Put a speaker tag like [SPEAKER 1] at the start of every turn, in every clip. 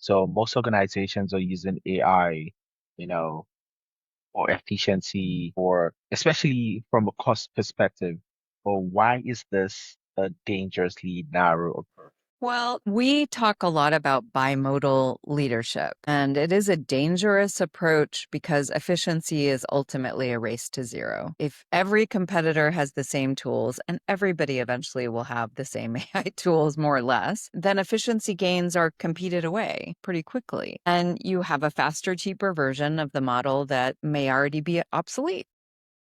[SPEAKER 1] So most organizations are using AI, you know, for efficiency, or especially from a cost perspective. But why is this a dangerously narrow approach?
[SPEAKER 2] Well, we talk a lot about bimodal leadership, and it is a dangerous approach because efficiency is ultimately a race to zero. If every competitor has the same tools, and everybody eventually will have the same AI tools, more or less, then efficiency gains are competed away pretty quickly. And you have a faster, cheaper version of the model that may already be obsolete.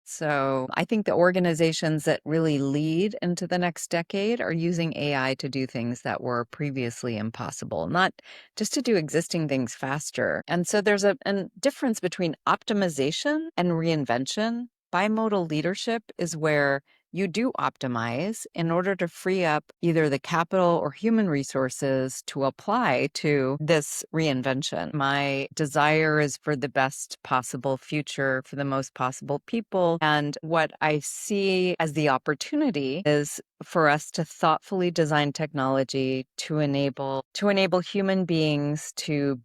[SPEAKER 2] So I think the organizations that really lead into the next decade are using AI to do things that were previously impossible, not just to do existing things faster. And so there's a difference between optimization and reinvention. Bimodal leadership is where you do optimize in order to free up either the capital or human resources to apply to this reinvention. My desire is for the best possible future for the most possible people. And what I see as the opportunity is for us to thoughtfully design technology to enable human beings to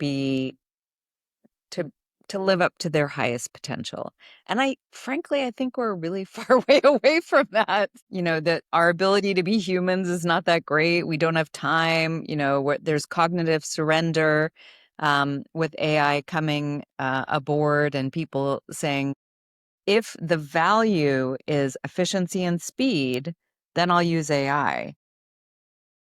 [SPEAKER 2] to live up to their highest potential. And I think we're really far way away from that. That our ability to be humans is not that great. We don't have time. There's cognitive surrender with AI coming aboard and people saying, if the value is efficiency and speed, then I'll use AI.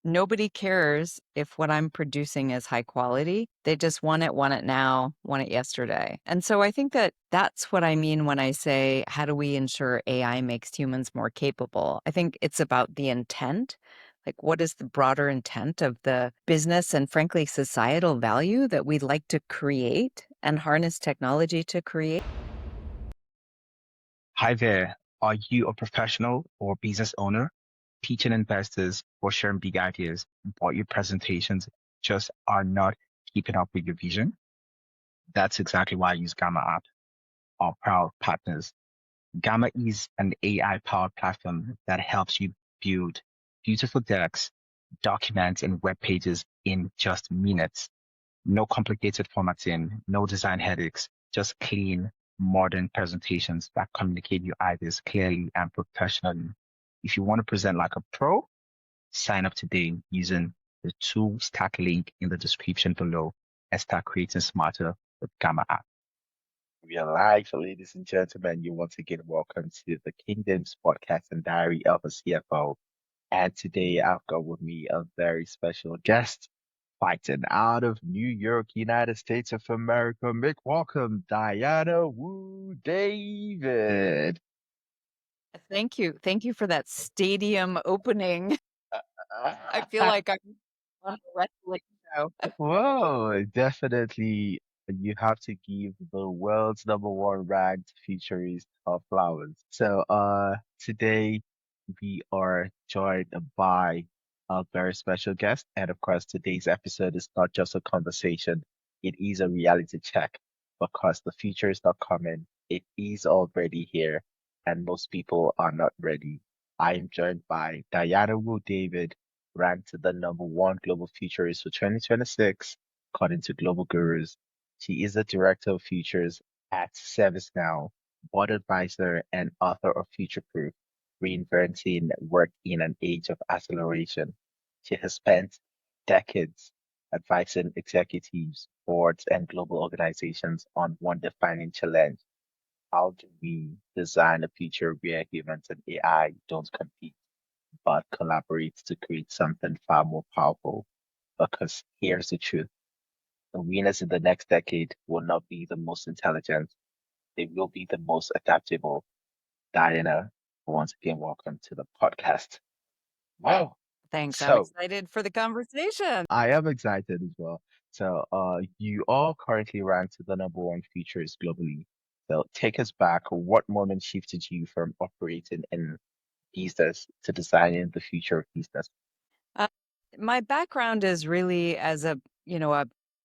[SPEAKER 2] Nobody cares if what I'm producing is high quality. They just want it now, want it yesterday. And so I think that that's what I mean when I say, how do we ensure AI makes humans more capable? I think it's about the intent. Like, what is the broader intent of the business and, frankly, societal value that we'd like to create and harness technology to create?
[SPEAKER 1] Hi there. Are you a professional or business owner teaching investors or sharing big ideas, but your presentations just are not keeping up with your vision? That's exactly why I use Gamma App, our proud partners. Gamma is an AI-powered platform that helps you build beautiful decks, documents, and web pages in just minutes. No complicated formatting, no design headaches, just clean, modern presentations that communicate your ideas clearly and professionally. If you want to present like a pro, sign up today using the tool stack link in the description below and start creating smarter with Gamma app. We are live, ladies and gentlemen. You once again welcome to the Kingdoms podcast and Diary of a CFO. And today I've got with me a very special guest fighting out of New York, United States of America. Make welcome Diana Woo David.
[SPEAKER 2] Thank you. Thank you for that stadium opening. I feel like I'm on a wrestling show.
[SPEAKER 1] Whoa, definitely you have to give the world's number one ranked futurist of flowers. So today we are joined by a very special guest. And of course, today's episode is not just a conversation, it is a reality check because the future is not coming. It is already here, and most people are not ready. I am joined by Diana Wu David, ranked the number one global futurist for 2026, according to Global Gurus. She is the director of futures at ServiceNow, board advisor, and author of Future Proof, Reinventing Work in an Age of Acceleration. She has spent decades advising executives, boards, and global organizations on one defining challenge: how do we design a future where humans and AI don't compete but collaborate to create something far more powerful? Because here's the truth: the winners in the next decade will not be the most intelligent, they will be the most adaptable. Diana, once again, welcome to the podcast. Wow.
[SPEAKER 2] Thanks. I'm
[SPEAKER 1] So
[SPEAKER 2] excited for the conversation.
[SPEAKER 1] I am excited as well. So you are currently ranked the number one features globally. So take us back. What moment shifted you from operating in business to designing the future of business?
[SPEAKER 2] Uh, my background is really as a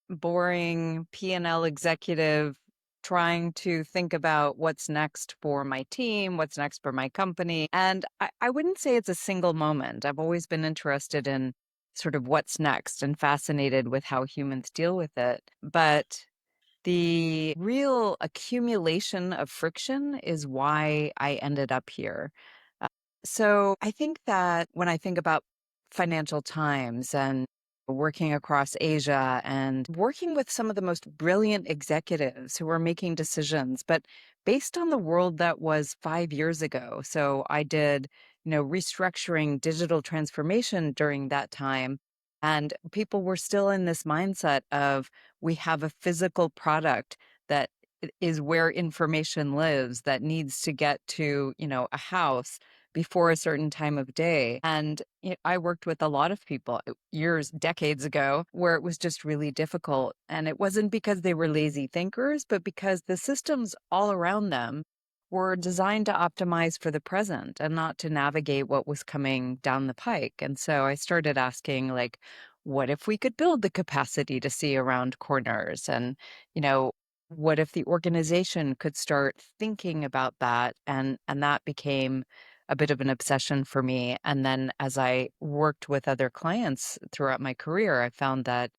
[SPEAKER 2] boring P&L executive trying to think about what's next for my team, what's next for my company. And I wouldn't say it's a single moment. I've always been interested in sort of what's next and fascinated with how humans deal with it. But the real accumulation of friction is why I ended up here. Uh, so I think that when I think about Financial Times and working across Asia and working with some of the most brilliant executives who are making decisions, but based on the world that was 5 years ago. So I did, restructuring digital transformation during that time. And people were still in this mindset of we have a physical product that is where information lives that needs to get to, a house before a certain time of day. And I worked with a lot of people years, decades ago, where it was just really difficult. And it wasn't because they were lazy thinkers, but because the systems all around them were designed to optimize for the present and not to navigate what was coming down the pike. And so I started asking, like, what if we could build the capacity to see around corners? And, you know, what if the organization could start thinking about that? And that became a bit of an obsession for me. And then as I worked with other clients throughout my career, I found that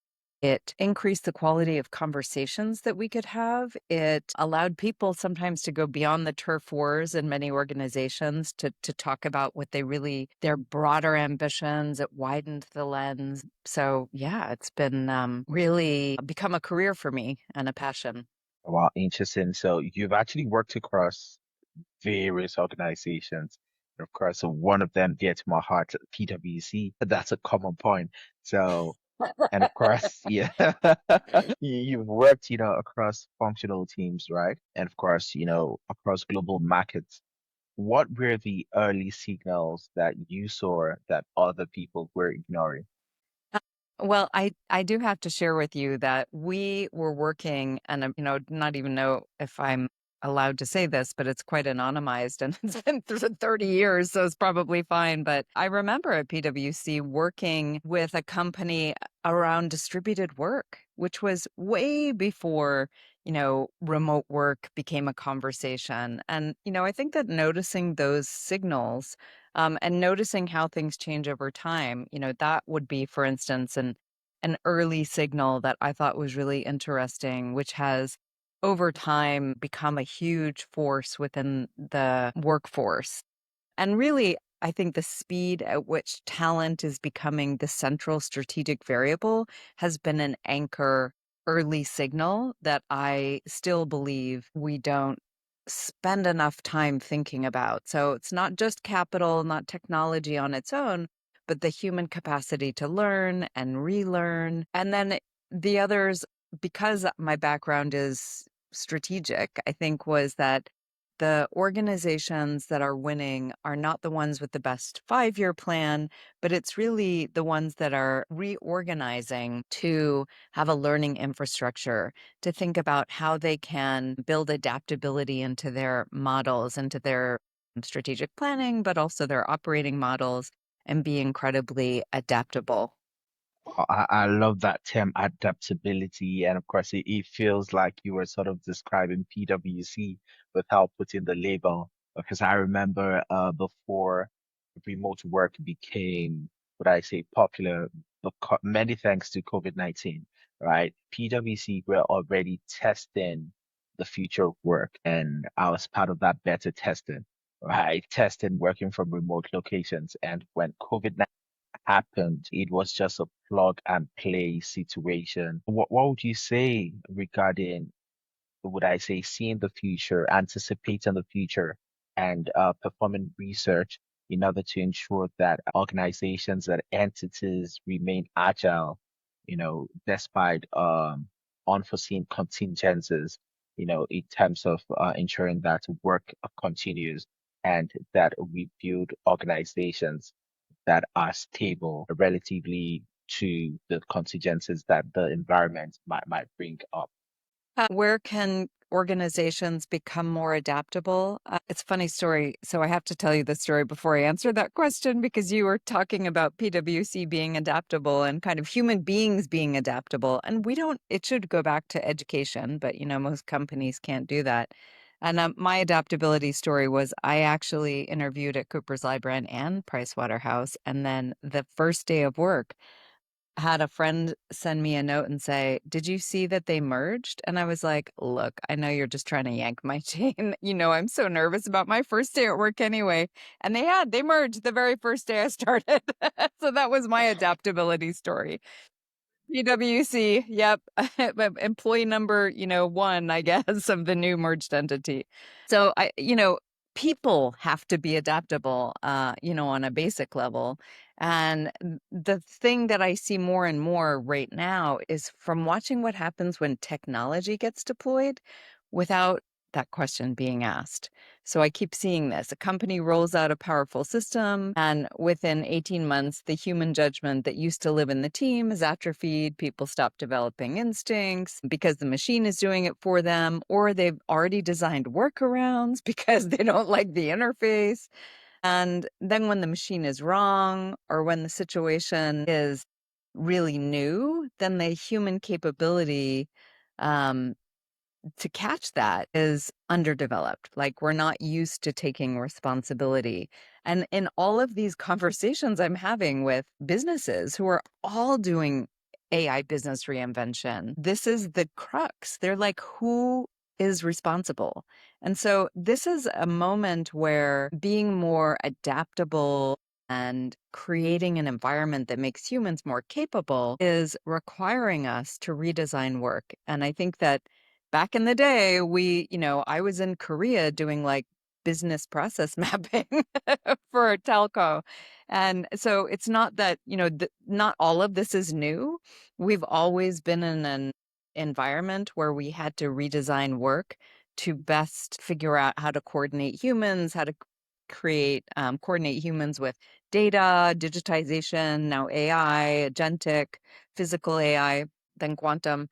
[SPEAKER 2] it increased the quality of conversations that we could have. It allowed people sometimes to go beyond the turf wars in many organizations to talk about what their broader ambitions. It widened the lens. So, yeah, it's been really become a career for me and a passion.
[SPEAKER 1] Wow, interesting. So you've actually worked across various organizations. And of course, one of them dear to my heart, PwC. That's a common point. So, and of course, yeah, you've worked, across functional teams, right? And of course, across global markets. What were the early signals that you saw that other people were ignoring?
[SPEAKER 2] Uh, Well, I do have to share with you that we were working, and not even know if I'm allowed to say this, but it's quite anonymized, and it's been through 30 years, so it's probably fine. But I remember at PwC working with a company around distributed work, which was way before, remote work became a conversation. And, I think that noticing those signals and noticing how things change over time, that would be, for instance, an early signal that I thought was really interesting, which has over time become a huge force within the workforce. And really, I think the speed at which talent is becoming the central strategic variable has been an anchor early signal that I still believe we don't spend enough time thinking about. So it's not just capital, not technology on its own, but the human capacity to learn and relearn. And then the others, because my background is strategic, I think was that the organizations that are winning are not the ones with the best 5-year plan, but it's really the ones that are reorganizing to have a learning infrastructure, to think about how they can build adaptability into their models, into their strategic planning, but also their operating models, and be incredibly adaptable.
[SPEAKER 1] I love that term adaptability. And of course, it feels like you were sort of describing PwC without putting the label. Because I remember before remote work became, what I say, popular, many thanks to COVID-19, right? PwC were already testing the future of work. And I was part of that beta testing, right? Testing working from remote locations. And when COVID-19 happened, it was just a plug and play situation. What would you say regarding, would I say, seeing the future, anticipating the future, and performing research in order to ensure that organizations and entities remain agile, despite unforeseen contingencies, in terms of ensuring that work continues and that we build organizations that are stable relatively to the contingencies that the environment might bring up.
[SPEAKER 2] Where can organizations become more adaptable? It's a funny story. So I have to tell you the story before I answer that question because you were talking about PwC being adaptable and kind of human beings being adaptable. And it should go back to education, but most companies can't do that. And my adaptability story was I actually interviewed at Cooper's Lybrand and Price Waterhouse. And then the first day of work, had a friend send me a note and say, "Did you see that they merged?" And I was like, "Look, I know you're just trying to yank my chain. I'm so nervous about my first day at work anyway." And they merged the very first day I started. So that was my adaptability story. PwC, yep. Employee number, one, I guess, of the new merged entity. So people have to be adaptable, on a basic level. And the thing that I see more and more right now is from watching what happens when technology gets deployed without that question being asked. So I keep seeing this. A company rolls out a powerful system, and within 18 months, the human judgment that used to live in the team is atrophied. People stop developing instincts because the machine is doing it for them, or they've already designed workarounds because they don't like the interface. And then when the machine is wrong, or when the situation is really new, then the human capability um, to catch that is underdeveloped. Like we're not used to taking responsibility. And in all of these conversations I'm having with businesses who are all doing AI business reinvention, this is the crux. They're like, who is responsible? And so this is a moment where being more adaptable and creating an environment that makes humans more capable is requiring us to redesign work. And I think that back in the day, I was in Korea doing like business process mapping for a telco. And so it's not that, not all of this is new. We've always been in an environment where we had to redesign work to best figure out how to coordinate humans, how to coordinate humans with data, digitization, now AI, agentic, physical AI, then quantum.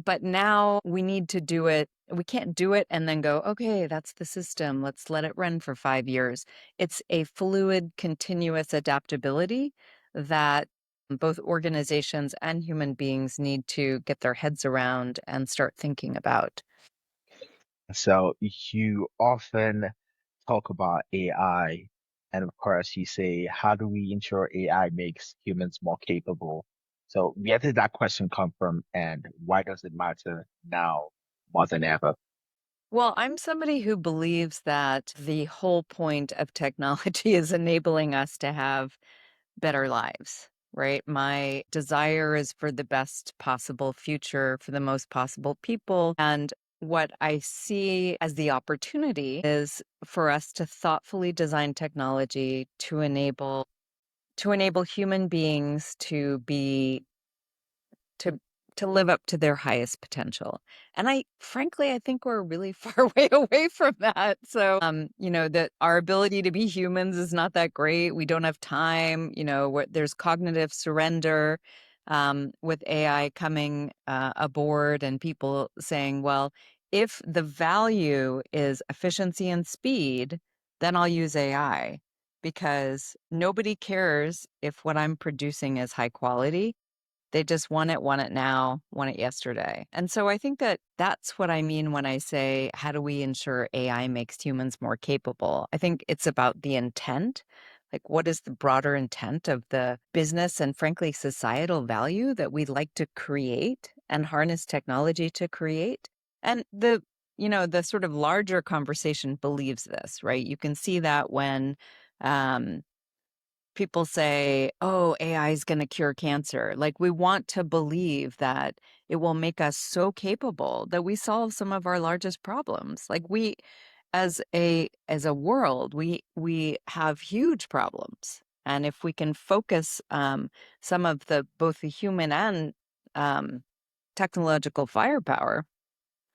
[SPEAKER 2] But now we need to do it. We can't do it and then go, okay, that's the system. Let's let it run for 5 years. It's a fluid, continuous adaptability that both organizations and human beings need to get their heads around and start thinking about.
[SPEAKER 1] So you often talk about AI, and of course, you say, how do we ensure AI makes humans more capable? So where did that question come from, and why does it matter now more than ever?
[SPEAKER 2] Well, I'm somebody who believes that the whole point of technology is enabling us to have better lives, right? My desire is for the best possible future for the most possible people. And what I see as the opportunity is for us to thoughtfully design technology to enable human beings to to live up to their highest potential. And I think we're really far way away from that. So, that our ability to be humans is not that great. We don't have time, there's cognitive surrender with AI coming aboard and people saying, well, if the value is efficiency and speed, then I'll use AI because nobody cares if what I'm producing is high quality. They just want it now, want it yesterday. And so I think that that's what I mean when I say, how do we ensure AI makes humans more capable? I think it's about the intent. Like, what is the broader intent of the business and, frankly, societal value that we'd like to create and harness technology to create? And the sort of larger conversation believes this, right? You can see that when, um, people say, oh, AI is going to cure cancer. Like we want to believe that it will make us so capable that we solve some of our largest problems. Like we, as a world, we have huge problems. And if we can focus some of the both the human and um, technological firepower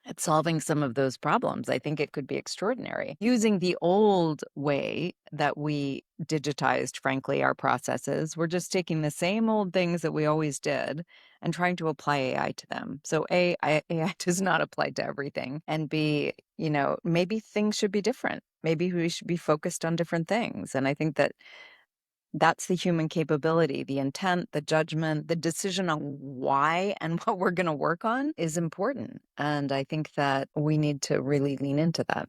[SPEAKER 2] at solving some of those problems, I think it could be extraordinary. Using the old way that we digitized, frankly, our processes, we're just taking the same old things that we always did and trying to apply AI to them. So AI does not apply to everything. And B, maybe things should be different. Maybe we should be focused on different things. And I think that that's the human capability, the intent, the judgment, the decision on why and what we're going to work on is important. And I think that we need to really lean into that.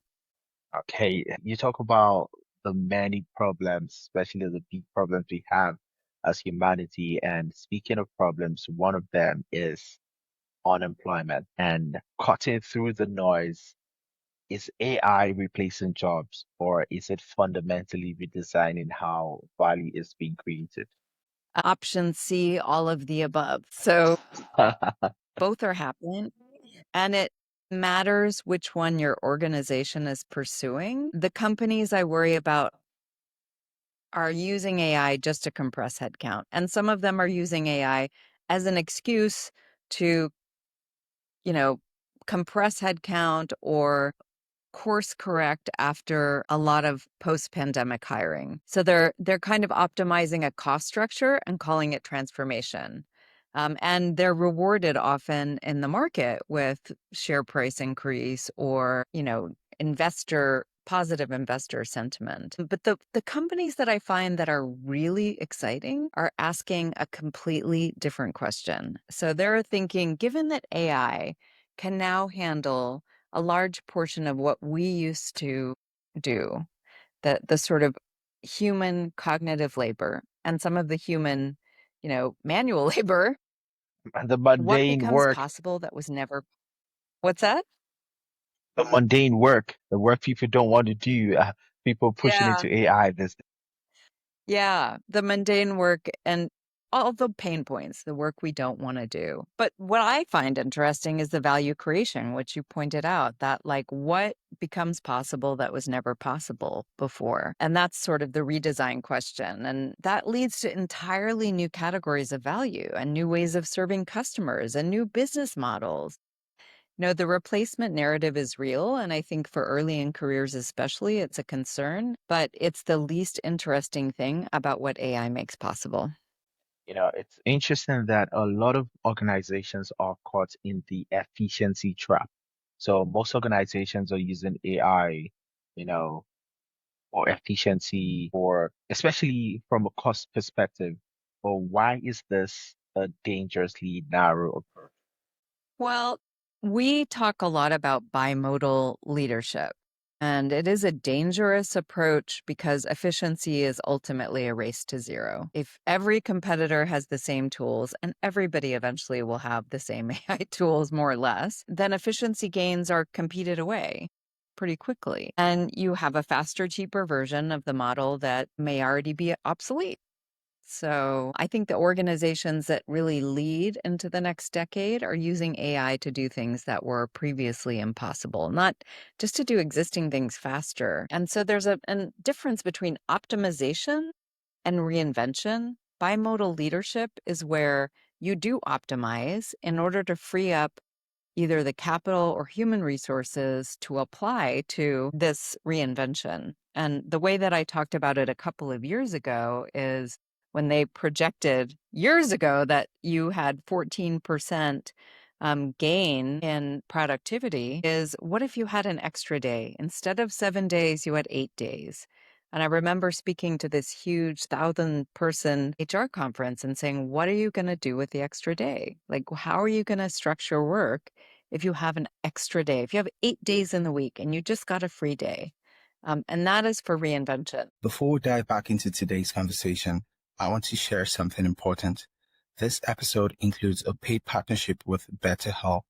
[SPEAKER 1] Okay, you talk about the many problems, especially the big problems we have as humanity. And speaking of problems, one of them is unemployment. And cutting through the noise, is AI replacing jobs, or is it fundamentally redesigning how value is being created?
[SPEAKER 2] Option C, all of the above. So both are happening. And it matters which one your organization is pursuing. The companies I worry about are using AI just to compress headcount. And some of them are using AI as an excuse to, you know, compress headcount or course correct after a lot of post-pandemic hiring. So they're kind of optimizing a cost structure and calling it transformation. And they're rewarded often in the market with share price increase or, positive investor sentiment. But the companies that I find that are really exciting are asking a completely different question. So they're thinking, given that AI can now handle a large portion of what we used to do, the sort of human cognitive labor and some of the human, manual labor,
[SPEAKER 1] The
[SPEAKER 2] what
[SPEAKER 1] mundane
[SPEAKER 2] becomes
[SPEAKER 1] work,
[SPEAKER 2] possible that was never what's that?
[SPEAKER 1] the mundane work, the work people don't want to do, people pushing
[SPEAKER 2] Yeah.
[SPEAKER 1] into AI this.
[SPEAKER 2] Yeah, the mundane work and all the pain points, the work we don't want to do. But what I find interesting is the value creation, which you pointed out, that like what becomes possible that was never possible before. And that's sort of the redesign question. And that leads to entirely new categories of value and new ways of serving customers and new business models. No, the replacement narrative is real. And I think for early in careers, especially, it's a concern, but it's the least interesting thing about what AI makes possible.
[SPEAKER 1] It's interesting that a lot of organizations are caught in the efficiency trap. So most organizations are using AI, you know, or efficiency, or especially from a cost perspective. But why is this a dangerously narrow approach?
[SPEAKER 2] Well, we talk a lot about bimodal leadership, and it is a dangerous approach because efficiency is ultimately a race to zero. If every competitor has the same tools, and everybody eventually will have the same AI tools, more or less, then efficiency gains are competed away pretty quickly. And you have a faster, cheaper version of the model that may already be obsolete. So I think the organizations that really lead into the next decade are using AI to do things that were previously impossible, not just to do existing things faster. And so there's a difference between optimization and reinvention. Bimodal leadership is where you do optimize in order to free up either the capital or human resources to apply to this reinvention. And the way that I talked about it a couple of years ago is when they projected years ago that you had 14% gain in productivity, is what if you had an extra day? Instead of 7 days, you had 8 days. And I remember speaking to this huge 1,000-person HR conference and saying, what are you going to do with the extra day? Like, how are you going to structure work if you have an extra day? If you have 8 days in the week and you just got a free day? And that is for reinvention.
[SPEAKER 3] Before we dive back into today's conversation, I want to share something important. This episode includes a paid partnership with BetterHelp,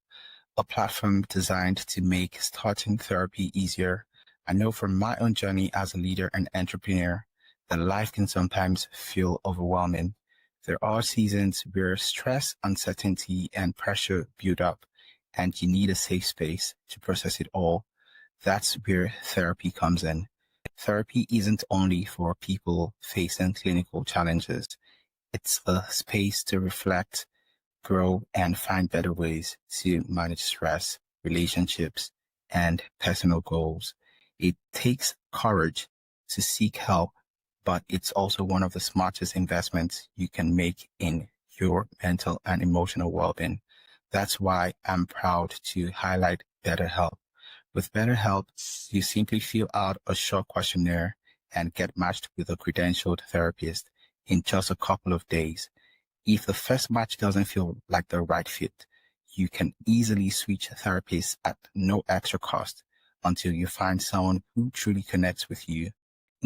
[SPEAKER 3] a platform designed to make starting therapy easier. I know from my own journey as a leader and entrepreneur that life can sometimes feel overwhelming. There are seasons where stress, uncertainty, and pressure build up, and you need a safe space to process it all. That's where therapy comes in. Therapy isn't only for people facing clinical challenges. It's a space to reflect, grow, and find better ways to manage stress, relationships, and personal goals. It takes courage to seek help, but it's also one of the smartest investments you can make in your mental and emotional well-being. That's why I'm proud to highlight BetterHelp. With BetterHelp, you simply fill out a short questionnaire and get matched with a credentialed therapist in just a couple of days. If the first match doesn't feel like the right fit, you can easily switch therapists at no extra cost until you find someone who truly connects with you.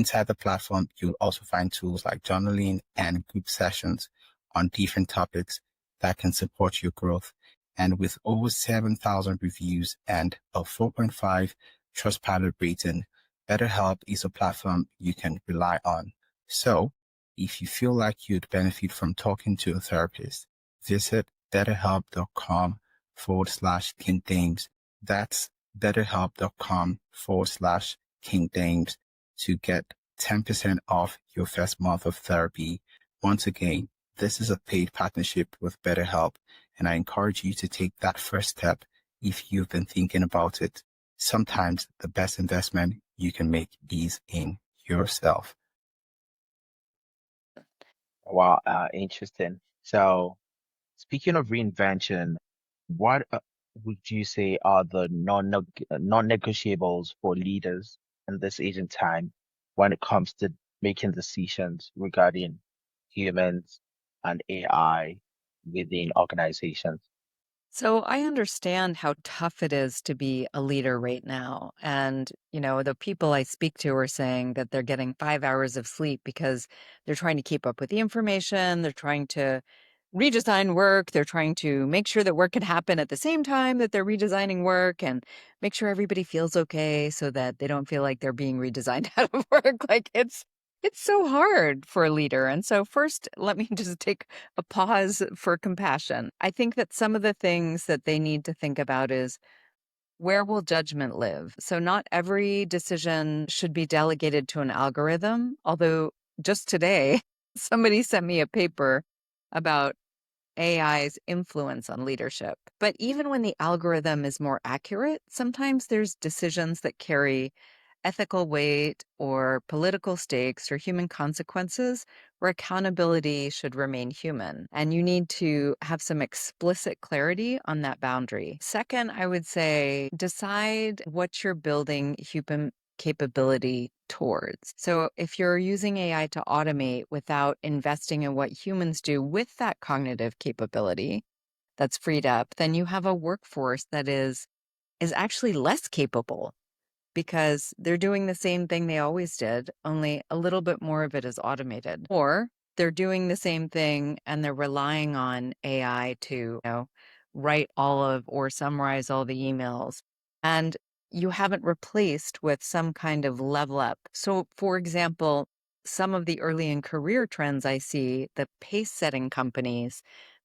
[SPEAKER 3] Inside the platform, you'll also find tools like journaling and group sessions on different topics that can support your growth. And with over 7,000 reviews and a 4.5 Trustpilot rating, BetterHelp is a platform you can rely on. So, if you feel like you'd benefit from talking to a therapist, visit betterhelp.com/King Dames. That's betterhelp.com/King Dames to get 10% off your first month of therapy. Once again, this is a paid partnership with BetterHelp, and I encourage you to take that first step if you've been thinking about it. Sometimes the best investment you can make is in yourself.
[SPEAKER 1] Wow, interesting. So, speaking of reinvention, what would you say are the non-negotiables for leaders in this age and time when it comes to making decisions regarding humans and AI within organizations?
[SPEAKER 2] So I understand how tough it is to be a leader right now. And, the people I speak to are saying that they're getting 5 hours of sleep because they're trying to keep up with the information. They're trying to redesign work. They're trying to make sure that work can happen at the same time that they're redesigning work and make sure everybody feels okay so that they don't feel like they're being redesigned out of work. Like it's so hard for a leader. And so first, let me just take a pause for compassion. I think that some of the things that they need to think about is where will judgment live? So, not every decision should be delegated to an algorithm. Although, just today, somebody sent me a paper about AI's influence on leadership. But even when the algorithm is more accurate, sometimes there's decisions that carry ethical weight or political stakes or human consequences where accountability should remain human. And you need to have some explicit clarity on that boundary. Second, I would say decide what you're building human capability towards. So if you're using AI to automate without investing in what humans do with that cognitive capability that's freed up, then you have a workforce that is actually less capable because they're doing the same thing they always did, only a little bit more of it is automated. Or they're doing the same thing and they're relying on AI to, write all of or summarize all the emails. And you haven't replaced with some kind of level up. So, for example, some of the early in career trends I see, the pace setting companies,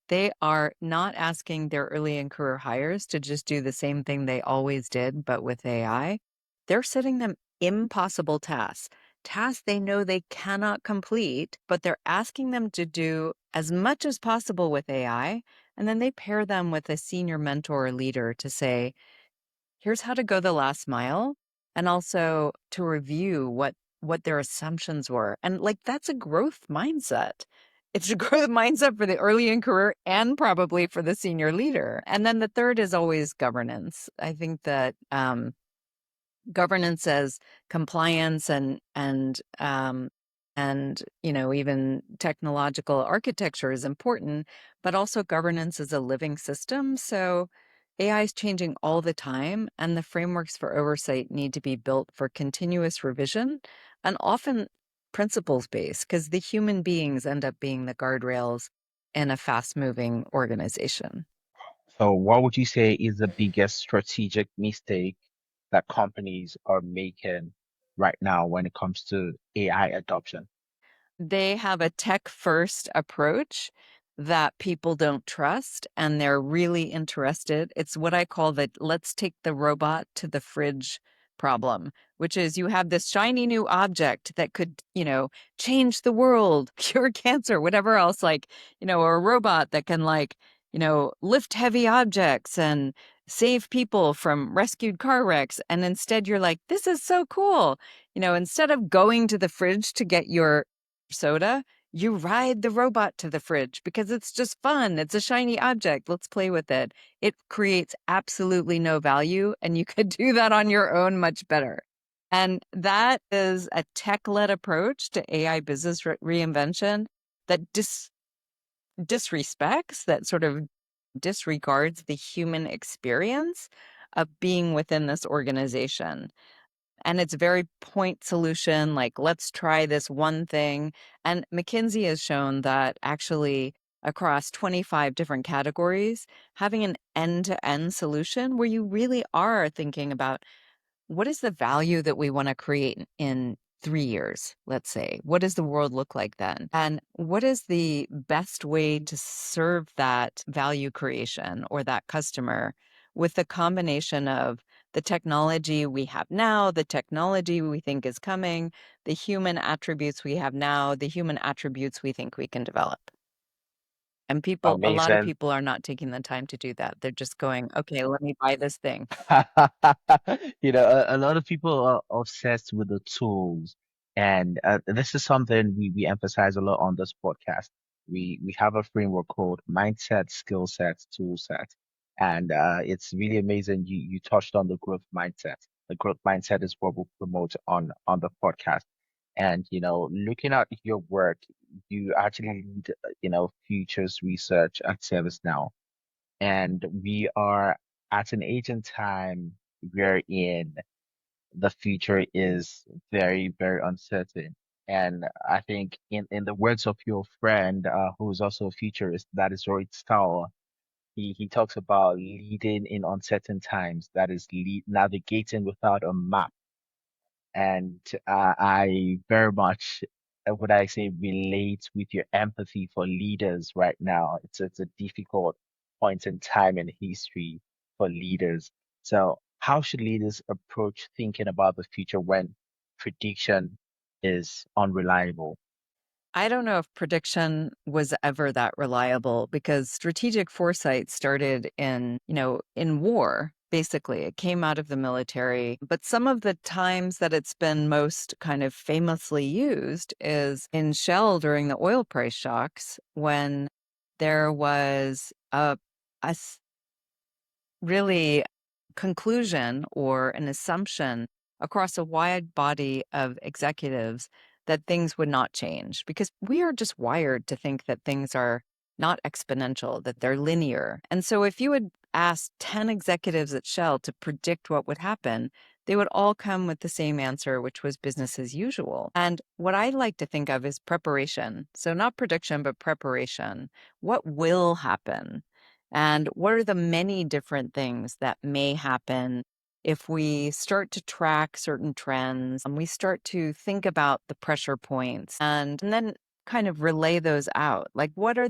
[SPEAKER 2] they are not asking their early in career hires to just do the same thing they always did, but with AI. They're setting them impossible tasks, tasks they know they cannot complete, but they're asking them to do as much as possible with AI. And then they pair them with a senior mentor or leader to say, here's how to go the last mile, and also to review what their assumptions were. And like that's a growth mindset. It's a growth mindset for the early in career and probably for the senior leader. And then the third is always governance. I think that governance as compliance and even technological architecture is important, but also governance is a living system. So AI is changing all the time, and the frameworks for oversight need to be built for continuous revision and often principles based, because the human beings end up being the guardrails in a fast moving organization.
[SPEAKER 1] So, what would you say is the biggest strategic mistake that companies are making right now when it comes to AI adoption?
[SPEAKER 2] They have a tech first approach that people don't trust, and they're really interested. It's what I call the let's take the robot to the fridge problem, which is you have this shiny new object that could, change the world, cure cancer, whatever else, like, or a robot that can, like, lift heavy objects and save people from rescued car wrecks. And instead you're like, this is so cool. Instead of going to the fridge to get your soda, you ride the robot to the fridge because it's just fun. It's a shiny object. Let's play with it. It creates absolutely no value, and you could do that on your own much better. And that is a tech led approach to AI business reinvention that disrespects, that sort of disregards the human experience of being within this organization. And it's very point solution, like, let's try this one thing. And McKinsey has shown that actually across 25 different categories, having an end-to-end solution where you really are thinking about what is the value that we want to create in 3 years, let's say? What does the world look like then? And what is the best way to serve that value creation or that customer with the combination of the technology we have now, the technology we think is coming, the human attributes we have now, the human attributes we think we can develop? And a lot of
[SPEAKER 1] Amazing.
[SPEAKER 2] people are not taking the time to do that. They're just going, okay, let me buy this thing.
[SPEAKER 1] A lot of people are obsessed with the tools, and this is something we emphasize a lot on this podcast. We have a framework called mindset, skill sets, tool set, and it's really amazing. You touched on the growth mindset. The growth mindset is what we promote on the podcast. And looking at your work, you actually lead futures research at ServiceNow, and we are at an age and time wherein the future is very, very uncertain. And I think in the words of your friend, who is also a futurist, that is Roy Stower, he talks about leading in uncertain times, that is navigating without a map. And I very much, would I say, relate with your empathy for leaders right now. It's a difficult point in time in history for leaders. So how should leaders approach thinking about the future when prediction is unreliable?
[SPEAKER 2] I don't know if prediction was ever that reliable because strategic foresight started in war. Basically, it came out of the military. But some of the times that it's been most kind of famously used is in Shell during the oil price shocks when there was a really conclusion or an assumption across a wide body of executives that things would not change because we are just wired to think that things are not exponential, that they're linear. And so if you had asked 10 executives at Shell to predict what would happen, they would all come with the same answer, which was business as usual. And what I like to think of is preparation. So not prediction, but preparation. What will happen? And what are the many different things that may happen if we start to track certain trends and we start to think about the pressure points and then kind of relay those out? Like, what are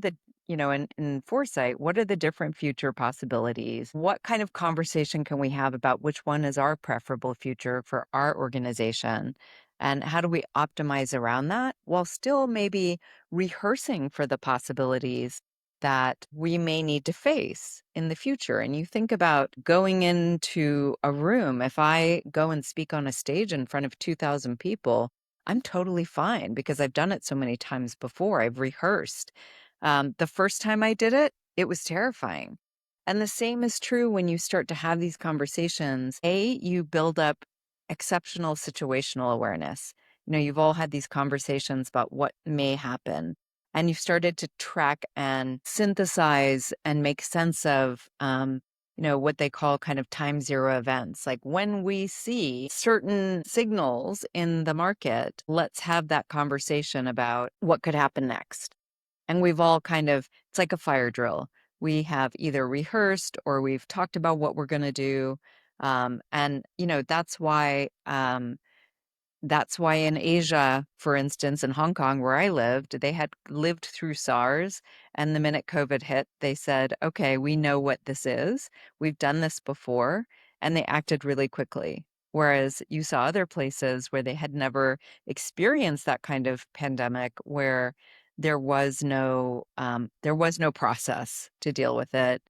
[SPEAKER 2] in foresight, what are the different future possibilities? What kind of conversation can we have about which one is our preferable future for our organization? And how do we optimize around that while still maybe rehearsing for the possibilities that we may need to face in the future? And you think about going into a room, if I go and speak on a stage in front of 2,000 people, I'm totally fine because I've done it so many times before. I've rehearsed. The first time I did it, it was terrifying. And the same is true when you start to have these conversations. You build up exceptional situational awareness. You've all had these conversations about what may happen, and you've started to track and synthesize and make sense of what they call kind of time zero events. Like when we see certain signals in the market, let's have that conversation about what could happen next. And we've all it's like a fire drill. We have either rehearsed or we've talked about what we're going to do. And that's why in Asia, for instance, in Hong Kong, where I lived, they had lived through SARS. And the minute COVID hit, they said, okay, we know what this is. We've done this before. And they acted really quickly. Whereas you saw other places where they had never experienced that kind of pandemic, where there was no process to deal with it.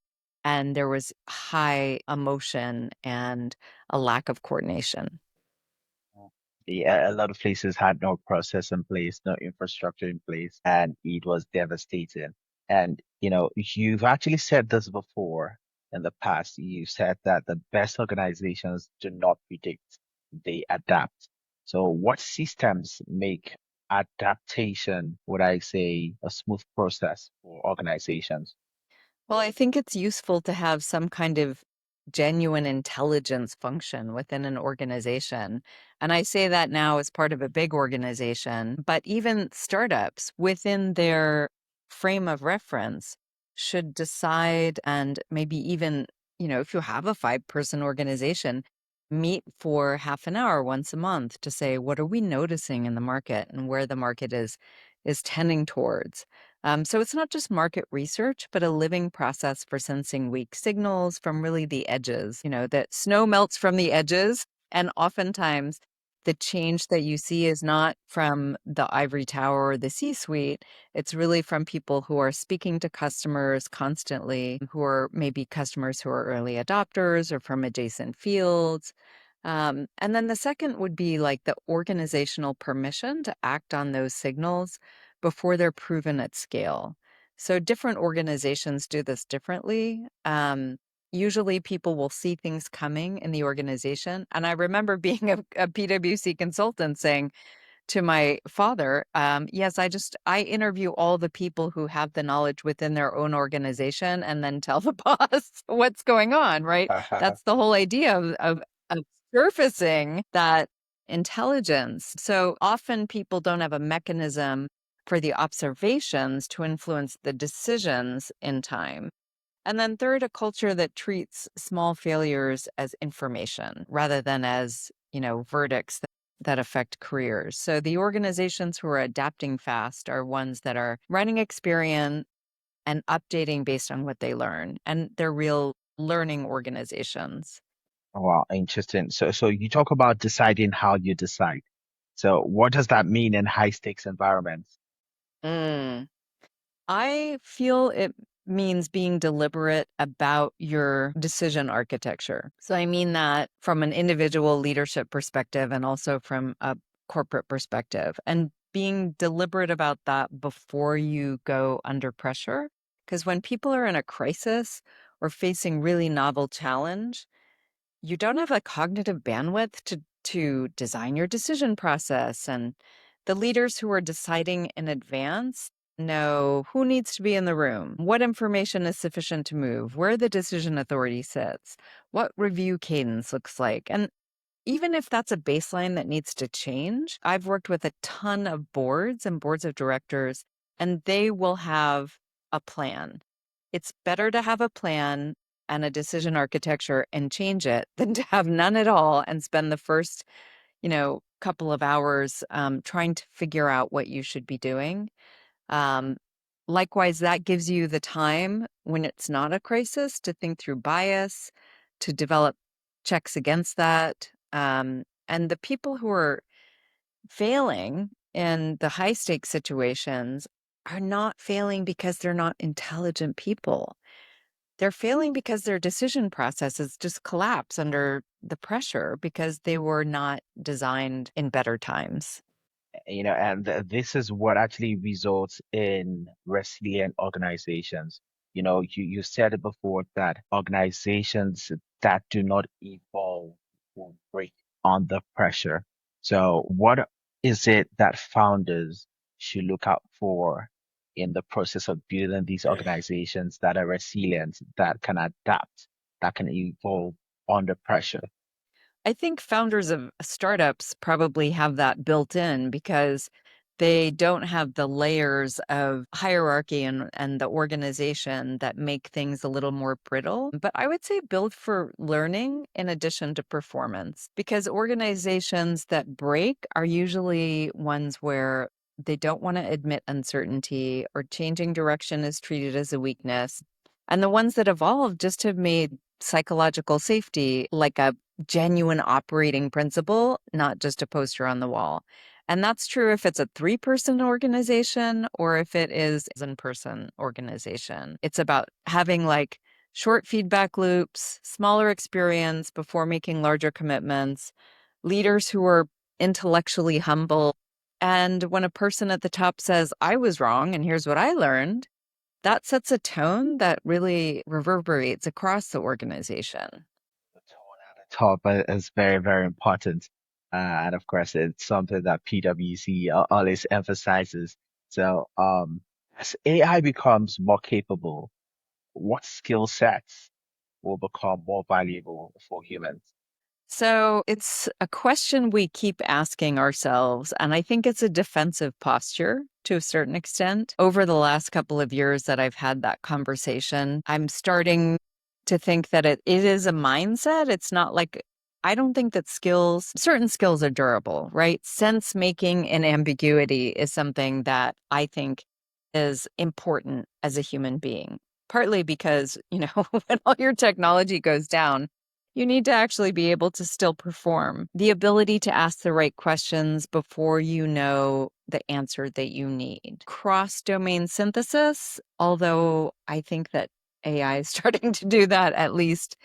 [SPEAKER 2] And there was high emotion and a lack of coordination.
[SPEAKER 1] Yeah, a lot of places had no process in place, no infrastructure in place, and it was devastating. And, you've actually said this before in the past. You said that the best organizations do not predict, they adapt. So what systems make adaptation, would I say, a smooth process for organizations?
[SPEAKER 2] Well, I think it's useful to have some kind of genuine intelligence function within an organization. And I say that now as part of a big organization, but even startups within their frame of reference should decide and maybe even, if you have a 5-person organization, meet for half an hour once a month to say, what are we noticing in the market and where the market is tending towards. So it's not just market research, but a living process for sensing weak signals from really the edges, that snow melts from the edges. And oftentimes the change that you see is not from the ivory tower or the C-suite. It's really from people who are speaking to customers constantly, who are maybe customers who are early adopters or from adjacent fields. And then the second would be like the organizational permission to act on those signals before they're proven at scale. So different organizations do this differently. Usually people will see things coming in the organization. And I remember being a PwC consultant saying, to my father, yes, I interview all the people who have the knowledge within their own organization and then tell the boss what's going on, right? That's the whole idea of surfacing that intelligence. So often people don't have a mechanism for the observations to influence the decisions in time. And then third, a culture that treats small failures as information rather than as, verdicts that affect careers. So the organizations who are adapting fast are ones that are running experience and updating based on what they learn. And they're real learning organizations.
[SPEAKER 1] Oh, wow, interesting. So you talk about deciding how you decide. So what does that mean in high stakes environments?
[SPEAKER 2] Mm. I feel it means being deliberate about your decision architecture. So I mean that from an individual leadership perspective and also from a corporate perspective, and being deliberate about that before you go under pressure. Because when people are in a crisis or facing really novel challenge, you don't have a cognitive bandwidth to design your decision process. And the leaders who are deciding in advance know who needs to be in the room, what information is sufficient to move, where the decision authority sits, what review cadence looks like. And even if that's a baseline that needs to change, I've worked with a ton of boards and boards of directors, and they will have a plan. It's better to have a plan and a decision architecture and change it than to have none at all and spend the first, couple of hours trying to figure out what you should be doing. Um, Likewise, that gives you the time when it's not a crisis to think through bias, to develop checks against that. And the people who are failing in the high stakes situations are not failing because they're not intelligent people. They're failing because their decision processes just collapse under the pressure because they were not designed in better times.
[SPEAKER 1] And this is what actually results in resilient organizations. You said it before that organizations that do not evolve will break under pressure. So what is it that founders should look out for in the process of building these organizations that are resilient, that can adapt, that can evolve under pressure?
[SPEAKER 2] I think founders of startups probably have that built in because they don't have the layers of hierarchy and the organization that make things a little more brittle. But I would say build for learning in addition to performance, because organizations that break are usually ones where they don't want to admit uncertainty or changing direction is treated as a weakness. And the ones that evolve just have made psychological safety like a genuine operating principle, not just a poster on the wall. And that's true if it's a 3-person organization or if it is an in-person organization. It's about having like short feedback loops, smaller experience before making larger commitments, leaders who are intellectually humble. And when a person at the top says, I was wrong and here's what I learned, that sets a tone that really reverberates across the organization.
[SPEAKER 1] The tone at the top is very, very important. And of course, it's something that PwC always emphasizes. So, as AI becomes more capable, what skill sets will become more valuable for humans?
[SPEAKER 2] So it's a question we keep asking ourselves. And I think it's a defensive posture to a certain extent. Over the last couple of years that I've had that conversation, I'm starting to think that it is a mindset. It's not like, I don't think that certain skills are durable, right? Sense making and ambiguity is something that I think is important as a human being. Partly because, when all your technology goes down, you need to actually be able to still perform. The ability to ask the right questions before you know the answer that you need. Cross domain synthesis, although I think that AI is starting to do that at least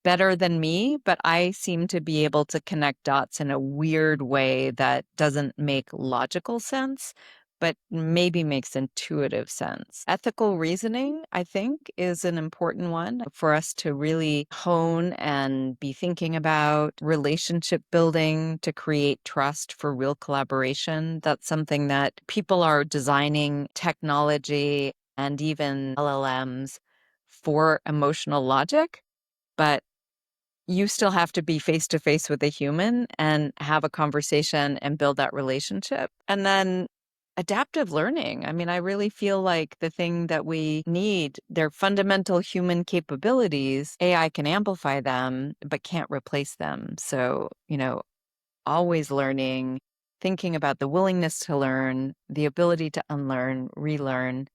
[SPEAKER 2] better than me, but I seem to be able to connect dots in a weird way that doesn't make logical sense, but maybe makes intuitive sense. Ethical reasoning, I think, is an important one for us to really hone and be thinking about. Relationship building to create trust for real collaboration. That's something that people are designing technology and even LLMs for emotional logic, but you still have to be face to face with a human and have a conversation and build that relationship. And then adaptive learning. I mean, I really feel like the thing that we need, they're fundamental human capabilities. AI can amplify them, but can't replace them. So, always learning, thinking about the willingness to learn, the ability to unlearn, relearn,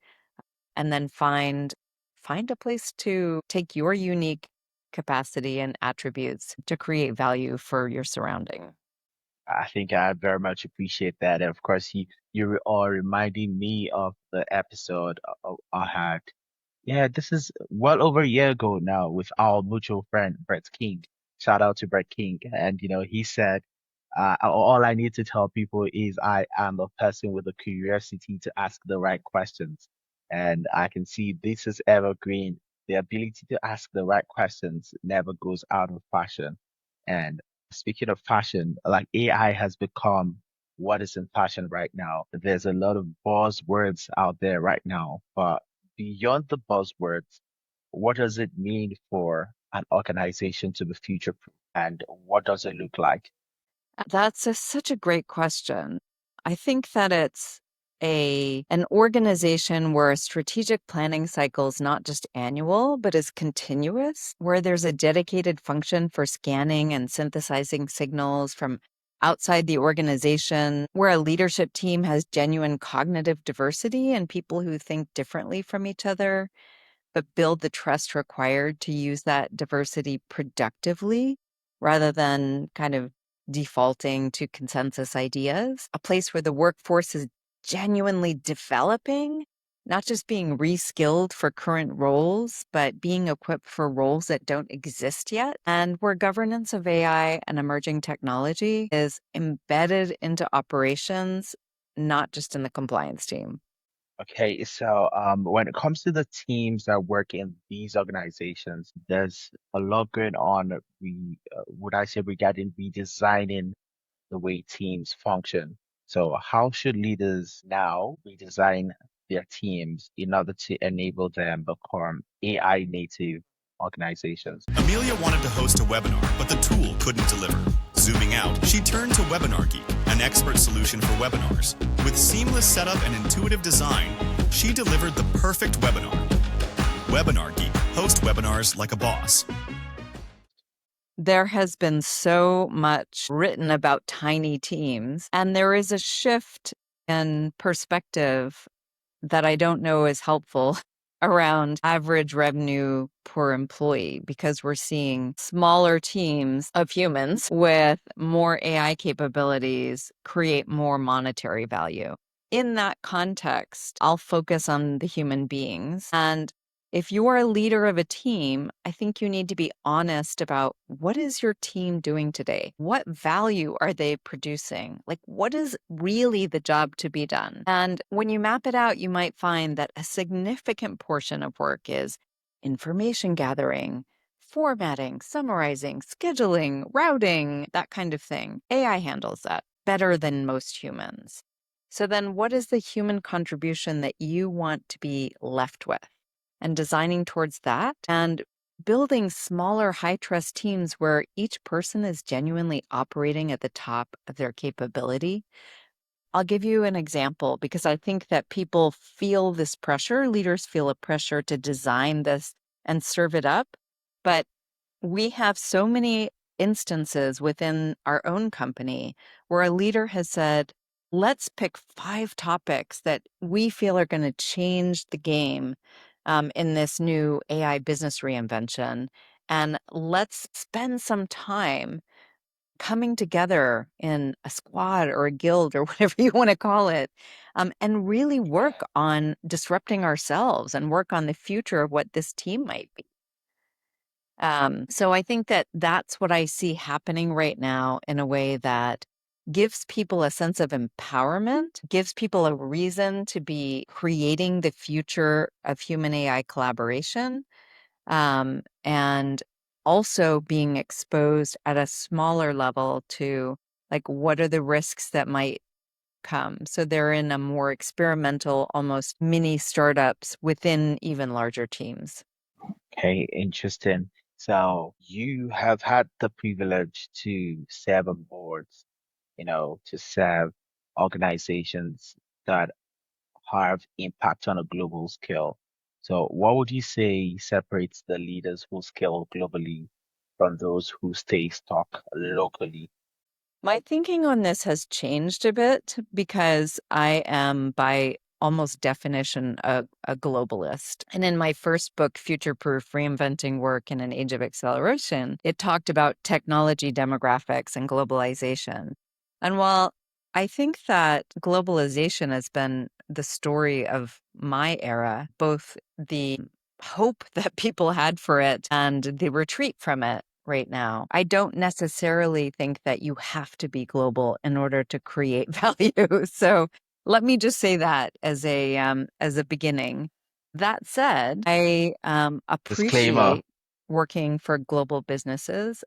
[SPEAKER 2] and then find a place to take your unique capacity and attributes to create value for your surrounding.
[SPEAKER 1] I think I very much appreciate that. And of course, you are reminding me of the episode I had. Yeah, this is well over a year ago now with our mutual friend Brett King. Shout out to Brett King. And he said, all I need to tell people is I am a person with a curiosity to ask the right questions. And I can see this is evergreen. The ability to ask the right questions never goes out of fashion. And speaking of fashion, like AI has become what is in fashion right now. There's a lot of buzzwords out there right now, but beyond the buzzwords, what does it mean for an organization to be future-proof, and what does it look like?
[SPEAKER 2] That's such a great question. I think that it's an organization where a strategic planning cycle is not just annual, but is continuous, where there's a dedicated function for scanning and synthesizing signals from outside the organization, where a leadership team has genuine cognitive diversity and people who think differently from each other, but build the trust required to use that diversity productively rather than kind of defaulting to consensus ideas. A place where the workforce is genuinely developing, not just being reskilled for current roles, but being equipped for roles that don't exist yet. And where governance of AI and emerging technology is embedded into operations, not just in the compliance team.
[SPEAKER 1] Okay, so when it comes to the teams that work in these organizations, there's a lot going on. Would I say regarding redesigning the way teams function. So, how should leaders now redesign their teams in order to enable them become AI native organizations?
[SPEAKER 4] Amelia wanted to host a webinar, but the tool couldn't deliver. Zooming out, she turned to Webinar Geek, an expert solution for webinars. With seamless setup and intuitive design, she delivered the perfect webinar. Webinar Geek, host webinars like a boss.
[SPEAKER 2] There has been so much written about tiny teams, and there is a shift in perspective that I don't know is helpful around average revenue per employee because we're seeing smaller teams of humans with more AI capabilities create more monetary value. In that context, I'll focus on the human beings. And if you are a leader of a team, I think you need to be honest about what is your team doing today? What value are they producing? Like, what is really the job to be done? And when you map it out, you might find that a significant portion of work is information gathering, formatting, summarizing, scheduling, routing, that kind of thing. AI handles that better than most humans. So then what is the human contribution that you want to be left with? And designing towards that and building smaller high trust teams where each person is genuinely operating at the top of their capability. I'll give you an example because I think that people feel this pressure, leaders feel a pressure to design this and serve it up. But we have so many instances within our own company where a leader has said, let's pick 5 topics that we feel are going to change the game in this new AI business reinvention. And let's spend some time coming together in a squad or a guild or whatever you want to call it, and really work on disrupting ourselves and work on the future of what this team might be. So I think that that's what I see happening right now in a way that gives people a sense of empowerment, gives people a reason to be creating the future of human AI collaboration, and also being exposed at a smaller level to like what are the risks that might come. So they're in a more experimental, almost mini startups within even larger teams.
[SPEAKER 1] Okay, interesting. So you have had the privilege to serve on boards, to serve organizations that have impact on a global scale. So what would you say separates the leaders who scale globally from those who stay stuck locally?
[SPEAKER 2] My thinking on this has changed a bit because I am, by almost definition, a globalist. And in my first book, Future Proof Reinventing Work in an Age of Acceleration, it talked about technology demographics and globalization. And while I think that globalization has been the story of my era, both the hope that people had for it and the retreat from it right now. I don't necessarily think that you have to be global in order to create value. So let me just say that as a beginning. That said, I
[SPEAKER 1] Disclaimer.
[SPEAKER 2] appreciate working for global businesses.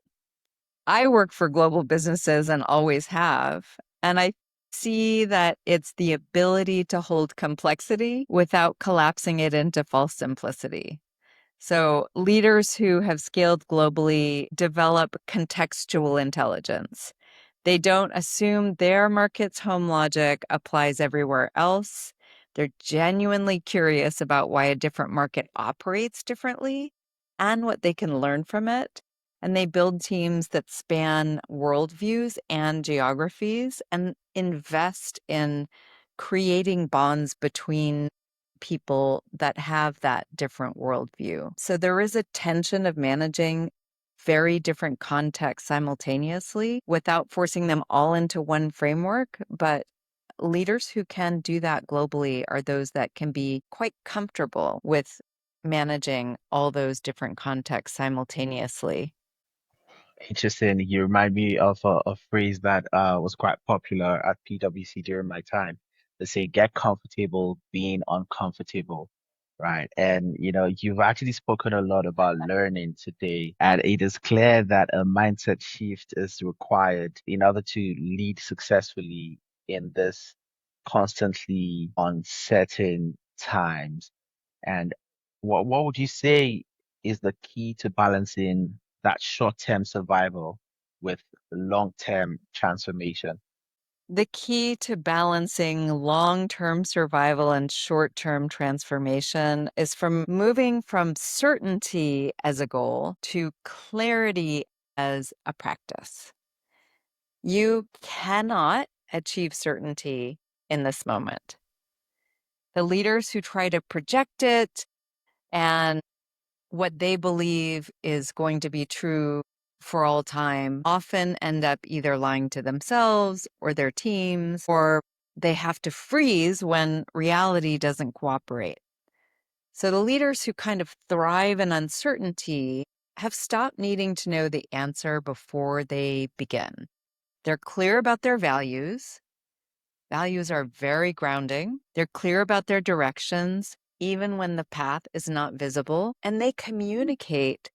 [SPEAKER 2] I work for global businesses and always have, and I see that it's the ability to hold complexity without collapsing it into false simplicity. So, leaders who have scaled globally develop contextual intelligence. They don't assume their market's home logic applies everywhere else. They're genuinely curious about why a different market operates differently and what they can learn from it. And they build teams that span worldviews and geographies and invest in creating bonds between people that have that different worldview. So there is a tension of managing very different contexts simultaneously without forcing them all into one framework. But leaders who can do that globally are those that can be quite comfortable with managing all those different contexts simultaneously.
[SPEAKER 1] Interesting. You remind me of a phrase that was quite popular at PwC during my time. They say, get comfortable being uncomfortable, right? And, you've actually spoken a lot about learning today, and it is clear that a mindset shift is required in order to lead successfully in this constantly uncertain times. And what would you say is the key to balancing that short-term survival with long-term transformation?
[SPEAKER 2] The key to balancing long term survival and short term transformation is from moving from certainty as a goal to clarity as a practice. You cannot achieve certainty in this moment. The leaders who try to project it and what they believe is going to be true for all time often end up either lying to themselves or their teams, or they have to freeze when reality doesn't cooperate. So the leaders who kind of thrive in uncertainty have stopped needing to know the answer before they begin. They're clear about their values. Values are very grounding. They're clear about their directions, even when the path is not visible, and they communicate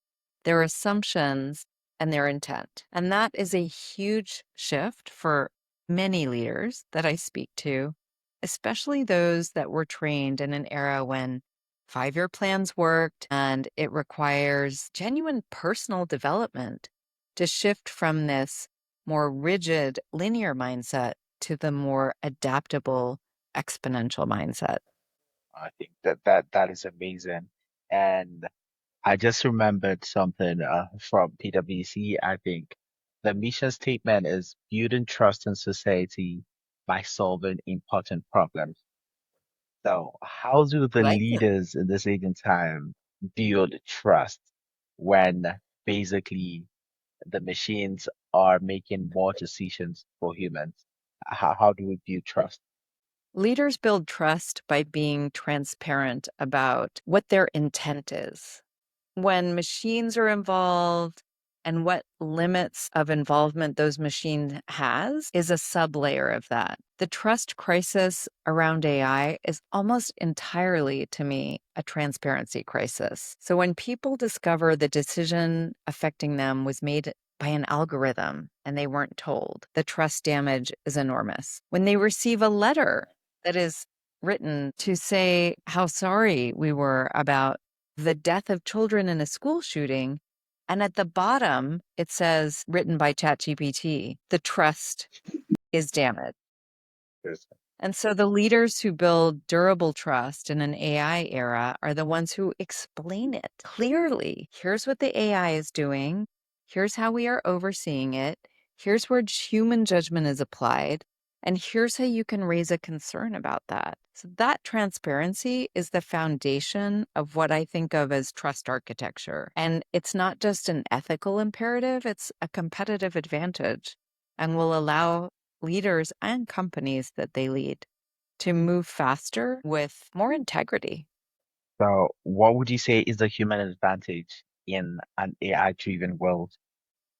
[SPEAKER 2] their assumptions and their intent. And that is a huge shift for many leaders that I speak to, especially those that were trained in an era when 5-year plans worked, and it requires genuine personal development to shift from this more rigid, linear mindset to the more adaptable, exponential mindset.
[SPEAKER 1] I think that is amazing. And I just remembered something from PwC. I think the mission statement is building trust in society by solving important problems. So, how do the
[SPEAKER 2] Like it.
[SPEAKER 1] leaders in this age and time build trust when basically the machines are making more decisions for humans? How do we build trust?
[SPEAKER 2] Leaders build trust by being transparent about what their intent is. When machines are involved and what limits of involvement those machines has is a sublayer of that. The trust crisis around AI is almost entirely, to me, a transparency crisis. So when people discover the decision affecting them was made by an algorithm and they weren't told, the trust damage is enormous. When they receive a letter that is written to say how sorry we were about the death of children in a school shooting. And at the bottom, it says, written by ChatGPT, the trust is damaged.
[SPEAKER 1] Yes.
[SPEAKER 2] And so the leaders who build durable trust in an AI era are the ones who explain it clearly. Here's what the AI is doing. Here's how we are overseeing it. Here's where human judgment is applied. And here's how you can raise a concern about that. So that transparency is the foundation of what I think of as trust architecture. And it's not just an ethical imperative, it's a competitive advantage and will allow leaders and companies that they lead to move faster with more integrity.
[SPEAKER 1] So, what would you say is the human advantage in an AI-driven world?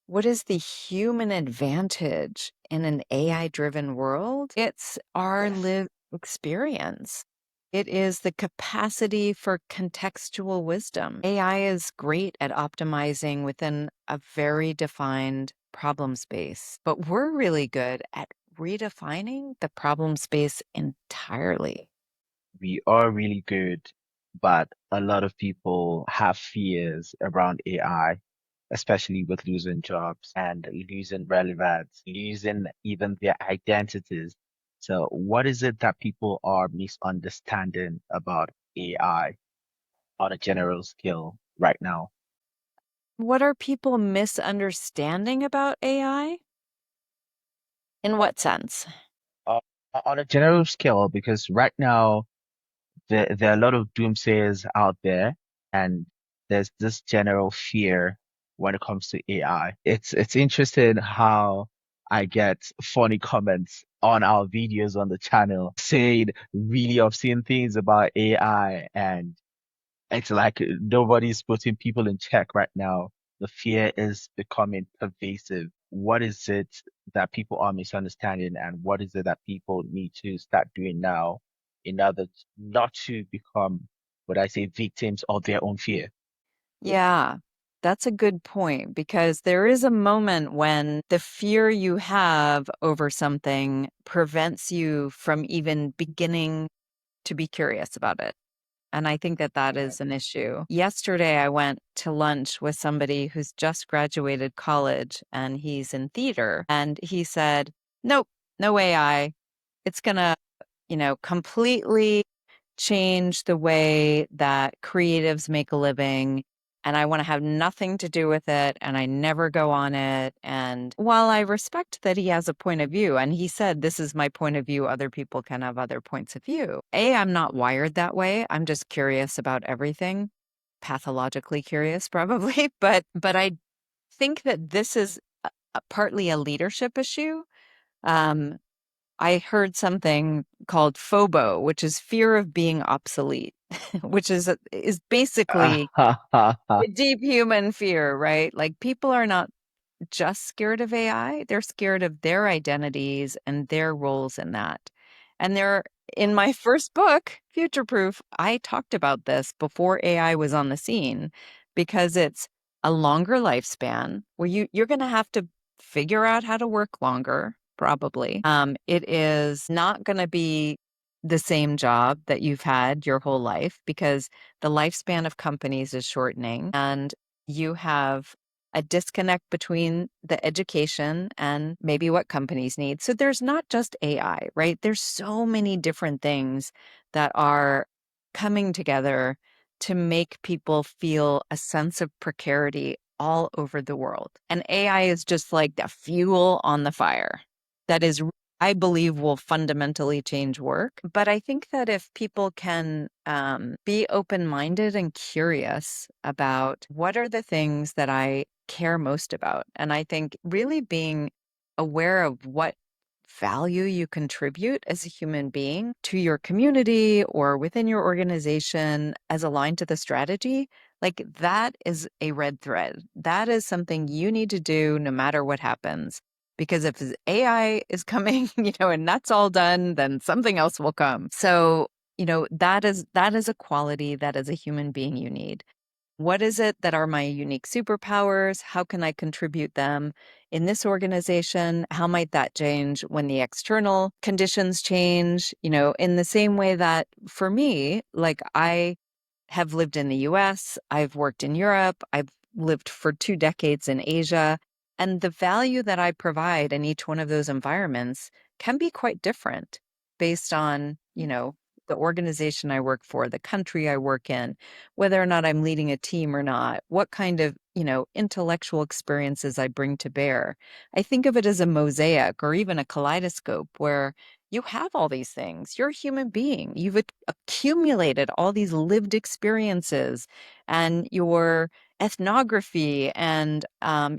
[SPEAKER 2] What is the human advantage in an AI driven world? It's our
[SPEAKER 1] Yes.
[SPEAKER 2] lived experience. It is the capacity for contextual wisdom. AI is great at optimizing within a very defined problem space, but we're really good at redefining the problem space entirely.
[SPEAKER 1] We are really good, but a lot of people have fears around AI, especially with losing jobs and losing relevance, losing even their identities. So, what is it that people are misunderstanding about AI on a general scale right now?
[SPEAKER 2] What are people misunderstanding about AI? In what sense?
[SPEAKER 1] Uh, on a general scale, because right now, there are a lot of doomsayers out there, and there's this general fear when it comes to AI. It's interesting how I get funny comments on our videos on the channel saying really obscene things about AI, and it's like nobody's putting people in check right now. The fear is becoming pervasive. What is it that people are misunderstanding, and what is it that people need to start doing now in order not to become, what I say, victims of their own fear?
[SPEAKER 2] Yeah, that's a good point because there is a moment when the fear you have over something prevents you from even beginning to be curious about it. And I think that that
[SPEAKER 1] Yeah.
[SPEAKER 2] is an issue. Yesterday, I went to lunch with somebody who's just graduated college and he's in theater. And he said, nope, no AI. It's going to, completely change the way that creatives make a living. And I want to have nothing to do with it. And I never go on it. And while I respect that he has a point of view, and he said, this is my point of view, other people can have other points of view. I'm not wired that way. I'm just curious about everything, pathologically curious, probably. But I think that this is partly a leadership issue. Um, I heard something called FOBO, which is fear of being obsolete, which is basically a deep human fear, right? Like people are not just scared of AI, they're scared of their identities and their roles in that. And in my first book, Future Proof, I talked about this before AI was on the scene because it's a longer lifespan where you're going to have to figure out how to work longer, probably. It is not going to be the same job that you've had your whole life because the lifespan of companies is shortening and you have a disconnect between the education and maybe what companies need. So there's not just AI, right? There's so many different things that are coming together to make people feel a sense of precarity all over the world. And AI is just like the fuel on the fire that is, I believe, will fundamentally change work. But I think that if people can be open minded and curious about what are the things that I care most about, and I think really being aware of what value you contribute as a human being to your community or within your organization as aligned to the strategy, like that is a red thread. That is something you need to do no matter what happens. Because if AI is coming, and that's all done, then something else will come. So, that is a quality that as a human being you need. What is it that are my unique superpowers? How can I contribute them in this organization? How might that change when the external conditions change? In the same way that for me, like I have lived in the US, I've worked in Europe, I've lived for 2 decades in Asia. And the value that I provide in each one of those environments can be quite different based on, the organization I work for, the country I work in, whether or not I'm leading a team or not, what kind of, intellectual experiences I bring to bear. I think of it as a mosaic or even a kaleidoscope where you have all these things. You're a human being. You've accumulated all these lived experiences and your ethnography and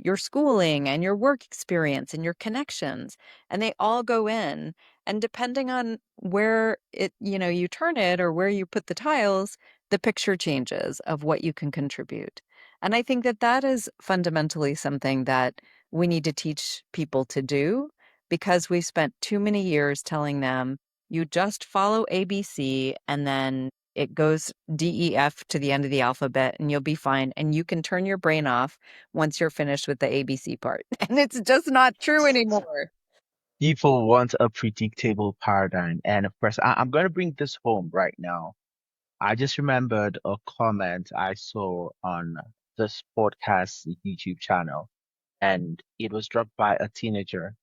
[SPEAKER 2] your schooling and your work experience and your connections. And they all go in. And depending on where you turn it or where you put the tiles, the picture changes of what you can contribute. And I think that that is fundamentally something that we need to teach people to do because we've spent too many years telling them you just follow ABC and then it goes DEF to the end of the alphabet and you'll be fine. And you can turn your brain off once you're finished with the ABC part. And it's just not true anymore.
[SPEAKER 1] People want a predictable paradigm. And of course, I'm going to bring this home right now. I just remembered a comment I saw on this podcast YouTube channel, and it was dropped by a teenager.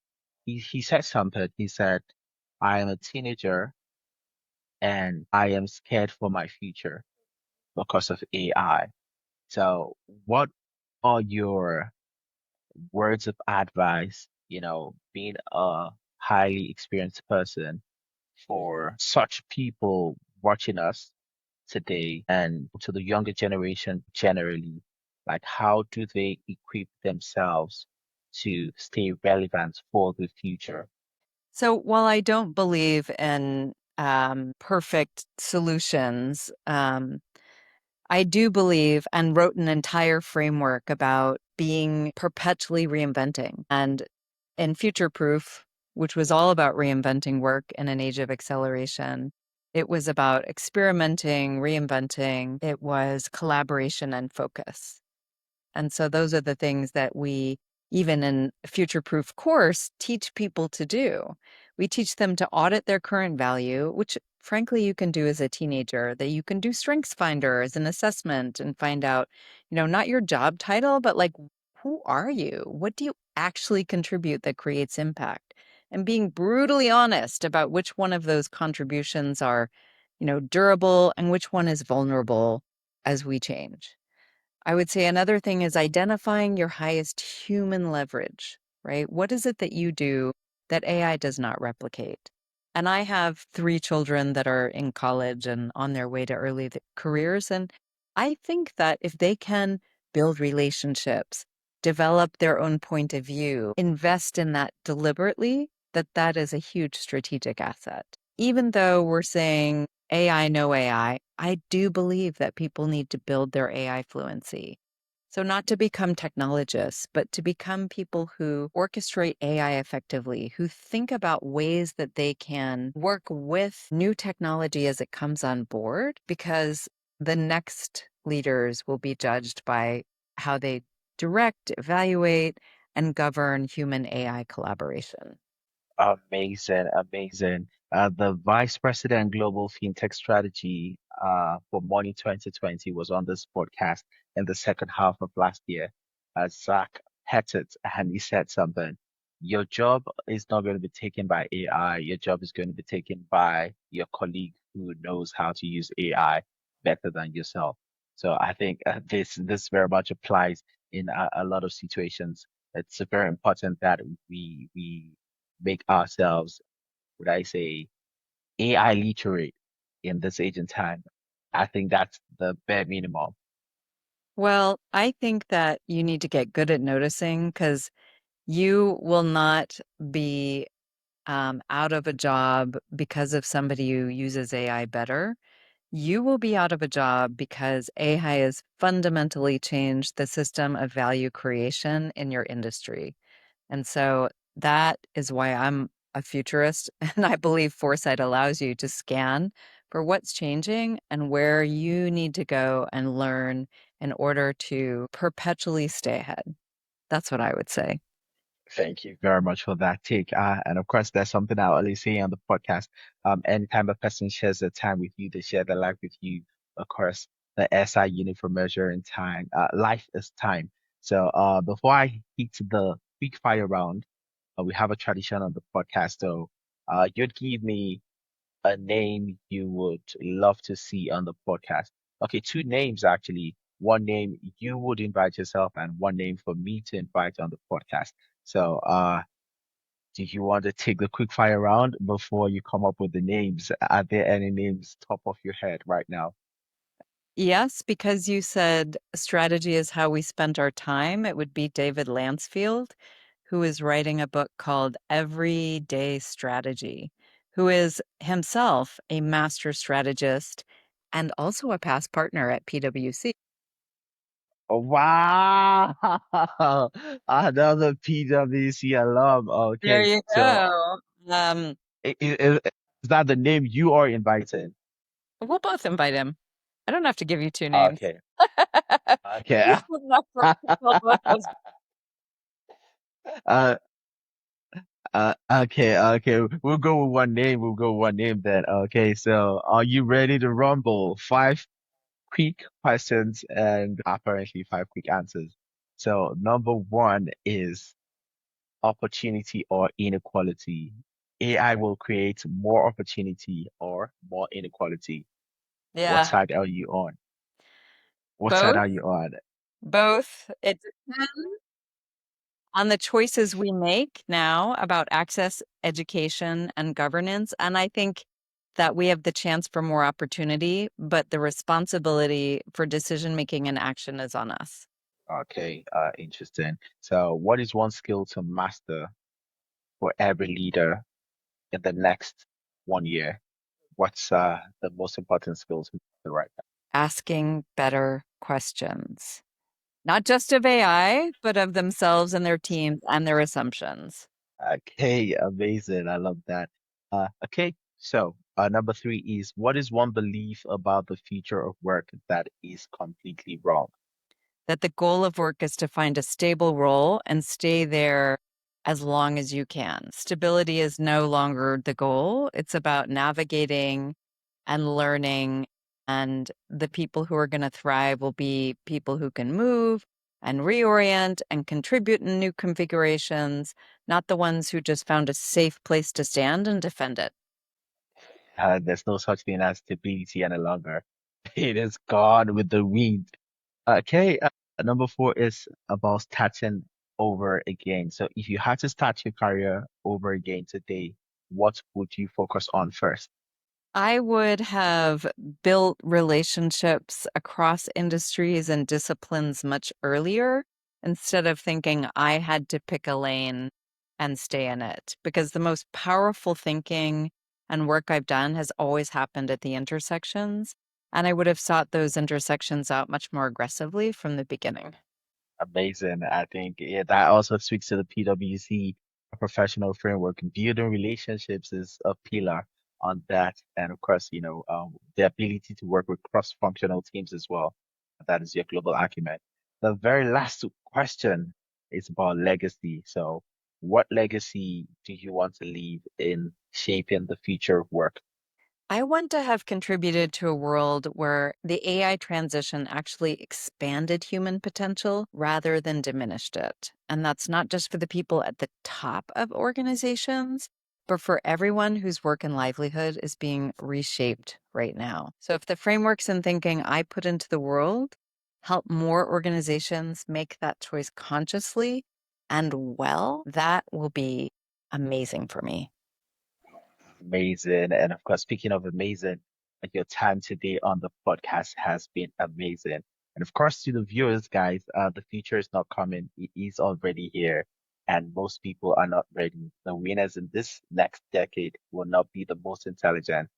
[SPEAKER 1] He said something. He said, I am a teenager and I am scared for my future because of AI. So, what are your words of advice, being a highly experienced person for such people watching us today and to the younger generation generally? Like, how do they equip themselves to stay relevant for the future?
[SPEAKER 2] So while I don't believe in perfect solutions, I do believe and wrote an entire framework about being perpetually reinventing. And in Future Proof, which was all about reinventing work in an age of acceleration, it was about experimenting, reinventing, it was collaboration and focus. And so those are the things that we, even in Future Proof course, teach people to do. We teach them to audit their current value, which frankly you can do as a teenager, that you can do Strengths Finder as an assessment and find out, not your job title, but like, who are you? What do you actually contribute that creates impact? And being brutally honest about which one of those contributions are, durable and which one is vulnerable as we change. I would say another thing is identifying your highest human leverage, right? What is it that you do that AI does not replicate? And I have 3 children that are in college and on their way to early careers. And I think that if they can build relationships, develop their own point of view, invest in that deliberately, that is a huge strategic asset. Even though we're saying AI, no AI, I do believe that people need to build their AI fluency. So, not to become technologists, but to become people who orchestrate AI effectively, who think about ways that they can work with new technology as it comes on board, because the next leaders will be judged by how they direct, evaluate, and govern human AI collaboration.
[SPEAKER 1] Amazing, amazing. The Vice President Global FinTech Strategy for Money 2020 was on this podcast in the second half of last year. Zach Pettit, and he said something. Your job is not going to be taken by AI. Your job is going to be taken by your colleague who knows how to use AI better than yourself. So I think this very much applies in a lot of situations. It's very important that we make ourselves, would I say, AI literate in this age and time. I think that's the bare minimum.
[SPEAKER 2] Well, I think that you need to get good at noticing because you will not be out of a job because of somebody who uses AI better. You will be out of a job because AI has fundamentally changed the system of value creation in your industry. And so that is why I'm a futurist. And I believe foresight allows you to scan for what's changing and where you need to go and learn in order to perpetually stay ahead. That's what I would say.
[SPEAKER 1] Thank you very much for that take. And of course, that's something I always say on the podcast. Anytime a person shares their time with you, they share their life with you. Of course, the SI unit for measuring time. Life is time. So, before I hit the quick fire round, we have a tradition on the podcast. So, you'd give me a name you would love to see on the podcast. Okay, two names actually. One name you would invite yourself, and one name for me to invite on the podcast. So, do you want to take the quick fire round before you come up with the names? Are there any names top of your head right now?
[SPEAKER 2] Yes, because you said strategy is how we spend our time, it would be David Lansfield, who is writing a book called Everyday Strategy, who is himself a master strategist and also a past partner at PwC.
[SPEAKER 1] Oh, wow! Another PwC alum.
[SPEAKER 2] There
[SPEAKER 1] Okay,
[SPEAKER 2] you
[SPEAKER 1] so
[SPEAKER 2] go. Um,
[SPEAKER 1] is that the name you are inviting?
[SPEAKER 2] we'll both invite him. I don't have to give you two names.
[SPEAKER 1] Okay, okay.
[SPEAKER 2] He's good enough for both of us.
[SPEAKER 1] Uh, okay. We'll go with one name. We'll go with one name then. Okay, so are you ready to rumble? Five quick questions and apparently five quick answers. So number one is opportunity or inequality. AI will create more opportunity or more inequality. What
[SPEAKER 2] Yeah,
[SPEAKER 1] side are you on? What side
[SPEAKER 2] both,
[SPEAKER 1] are you on?
[SPEAKER 2] both. It depends on the choices we make now about access, education, and governance. And I think that we have the chance for more opportunity, but the responsibility for decision making and action is on us.
[SPEAKER 1] Okay, interesting. So what is one skill to master for every leader in the next 1 year? What's the most important skills to master right
[SPEAKER 2] Asking better questions, not just of AI, but of themselves and their teams and their assumptions.
[SPEAKER 1] now? Okay, amazing. I love that. Okay, so number three is what is one belief about the future of work that is completely wrong?
[SPEAKER 2] That the goal of work is to find a stable role and stay there as long as you can. Stability is no longer the goal. It's about navigating and learning. And the people who are going to thrive will be people who can move and reorient and contribute in new configurations, not the ones who just found a safe place to stand and defend it.
[SPEAKER 1] There's no such thing as stability any longer. It is gone with the wind. Okay, number four is about starting over again. So if you had to start your career over again today, what would you focus on first?
[SPEAKER 2] I would have built relationships across industries and disciplines much earlier instead of thinking I had to pick a lane and stay in it. Because the most powerful thinking and work I've done has always happened at the intersections. And I would have sought those intersections out much more aggressively from the beginning.
[SPEAKER 1] Amazing. I think that also speaks to the PwC professional framework. Building relationships is a pillar on that. And of course, the ability to work with cross-functional teams as well. That is your global acumen. The very last question is about legacy. So what legacy do you want to leave in shaping the future of work?
[SPEAKER 2] I want to have contributed to a world where the AI transition actually expanded human potential rather than diminished it. And that's not just for the people at the top of organizations, but for everyone whose work and livelihood is being reshaped right now. So if the frameworks and thinking I put into the world help more organizations make that choice consciously and well, that will be amazing for me.
[SPEAKER 1] Amazing. And of course, speaking of amazing, your time today on the podcast has been amazing. And of course, to the viewers, guys, the future is not coming. It is already here. And most people are not ready. The winners in this next decade will not be the most intelligent,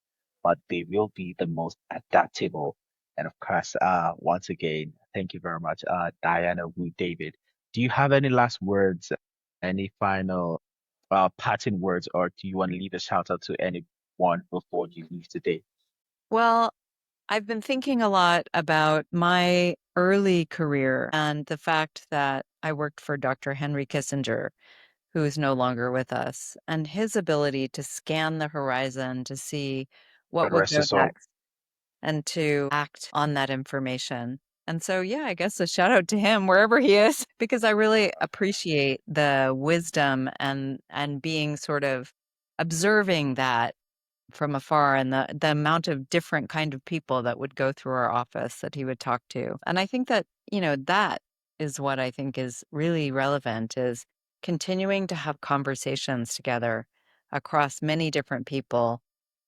[SPEAKER 1] but they will be the most adaptable. And of course, once again, thank you very much, Diana Wu David. Do you have any last words, any final parting words, or do you want to leave a shout out to anyone before you leave today?
[SPEAKER 2] Well, I've been thinking a lot about my early career and the fact that I worked for Dr. Henry Kissinger, who is no longer with us, and his ability to scan the horizon to see what
[SPEAKER 1] God
[SPEAKER 2] would
[SPEAKER 1] rest
[SPEAKER 2] go
[SPEAKER 1] his soul.
[SPEAKER 2] next and to act on that information. And so, yeah, I guess a shout out to him wherever he is, because I really appreciate the wisdom and being sort of observing that from afar and the amount of different kind of people that would go through our office that he would talk to. And I think that, that is what I think is really relevant is continuing to have conversations together across many different people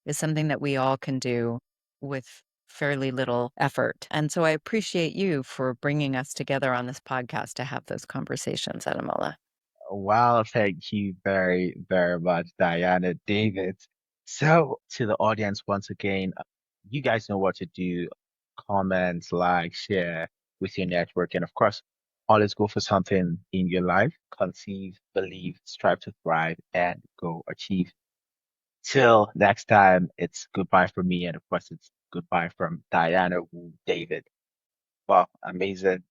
[SPEAKER 2] is something that we all can do with fairly little effort. And so I appreciate you for bringing us together on this podcast to have those conversations, Adamola.
[SPEAKER 1] Well, thank you very, very much, Diana David. So, to the audience, once again, you guys know what to do. Comment, like, share with your network. And of course, always go for something in your life. Conceive, believe, strive to thrive, and go achieve. Till next time, it's goodbye from me. And of course, it's goodbye from Diana Wu David. Wow, amazing.